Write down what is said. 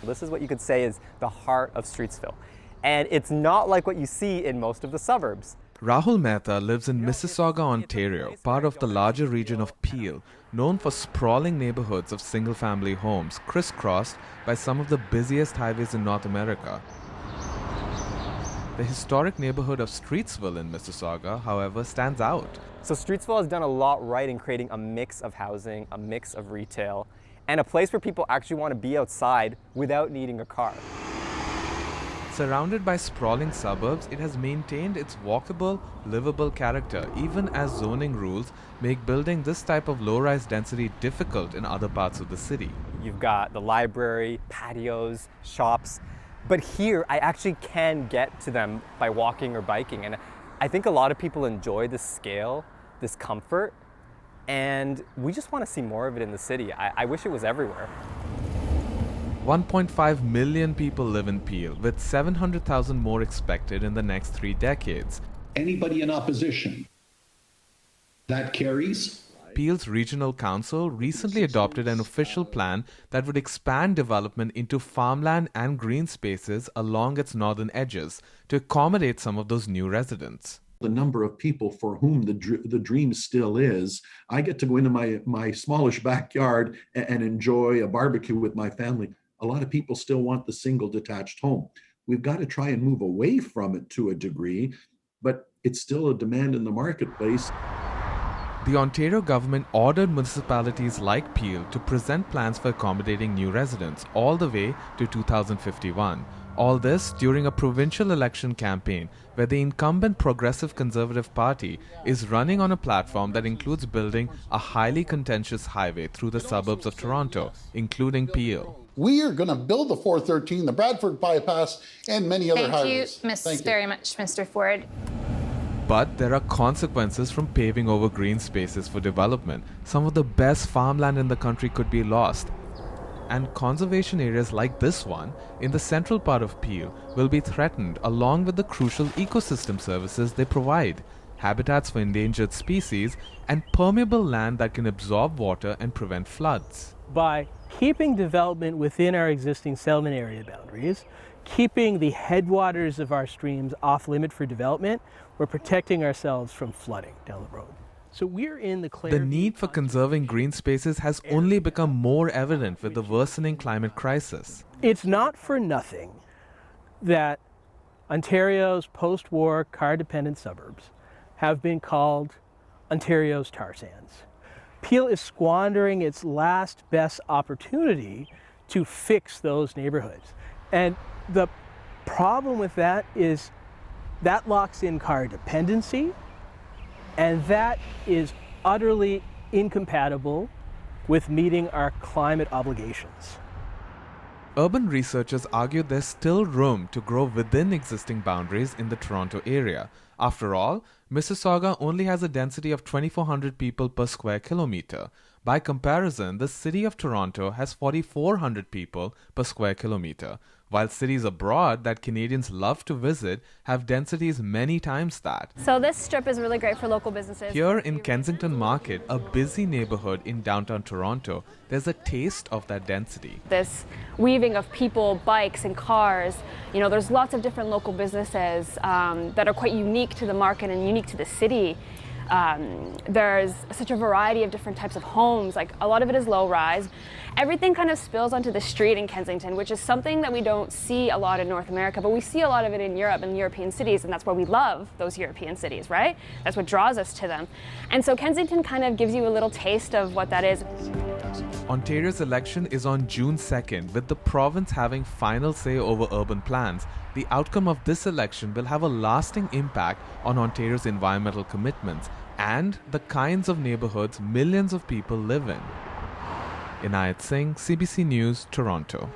This is what you could say is the heart of Streetsville. And it's not like what you see in most of the suburbs. Rahul Mehta lives in Mississauga, Ontario, part of the larger region of Peel, known for sprawling neighborhoods of single-family homes crisscrossed by some of the busiest highways in North America. The historic neighborhood of Streetsville in Mississauga, however, stands out. So Streetsville has done a lot right in creating a mix of housing, a mix of retail, and a place where people actually want to be outside without needing a car. Surrounded by sprawling suburbs, it has maintained its walkable, livable character, even as zoning rules make building this type of low-rise density difficult in other parts of the city. You've got the library, patios, shops, but here I actually can get to them by walking or biking. And I think a lot of people enjoy this scale, this comfort, and we just want to see more of it in the city. I wish it was everywhere. 1.5 million people live in Peel, with 700,000 more expected in the next 3 decades. Anybody in opposition, that carries. Peel's Regional Council recently adopted an official plan that would expand development into farmland and green spaces along its northern edges to accommodate some of those new residents. The number of people for whom the dream still is, I get to go into my smallish backyard and enjoy a barbecue with my family. A lot of people still want the single detached home. We've got to try and move away from it to a degree, but it's still a demand in the marketplace. The Ontario government ordered municipalities like Peel to present plans for accommodating new residents all the way to 2051. All this during a provincial election campaign where the incumbent Progressive Conservative Party is running on a platform that includes building a highly contentious highway through the suburbs of Toronto, including Peel. We are going to build the 413, the Bradford bypass, and many other highways. Thank you very much, Mr. Ford. But there are consequences from paving over green spaces for development. Some of the best farmland in the country could be lost. And conservation areas like this one, in the central part of Peel, will be threatened along with the crucial ecosystem services they provide, habitats for endangered species, and permeable land that can absorb water and prevent floods. By keeping development within our existing settlement area boundaries, keeping the headwaters of our streams off limit for development, we're protecting ourselves from flooding down the road. So we're in the The need for conserving green spaces has only become more evident with the worsening climate crisis. It's not for nothing that Ontario's post-war car-dependent suburbs have been called Ontario's tar sands. Peel is squandering its last best opportunity to fix those neighborhoods. And the problem with that is that locks in car dependency, and that is utterly incompatible with meeting our climate obligations. Urban researchers argue there's still room to grow within existing boundaries in the Toronto area. After all, Mississauga only has a density of 2,400 people per square kilometer. By comparison, the city of Toronto has 4,400 people per square kilometer, while cities abroad that Canadians love to visit have densities many times that. So this strip is really great for local businesses. Here in Kensington Market, a busy neighborhood in downtown Toronto, there's a taste of that density. This weaving of people, bikes, and cars. You know, there's lots of different local businesses that are quite unique to the market and unique to the city. There's such a variety of different types of homes, like a lot of it is low rise. Everything kind of spills onto the street in Kensington, which is something that we don't see a lot in North America, but we see a lot of it in Europe and European cities, and that's why we love those European cities, right? That's what draws us to them. And so Kensington kind of gives you a little taste of what that is. Ontario's election is on June 2nd, with the province having final say over urban plans. The outcome of this election will have a lasting impact on Ontario's environmental commitments and the kinds of neighborhoods millions of people live in. Inayat Singh, CBC News, Toronto.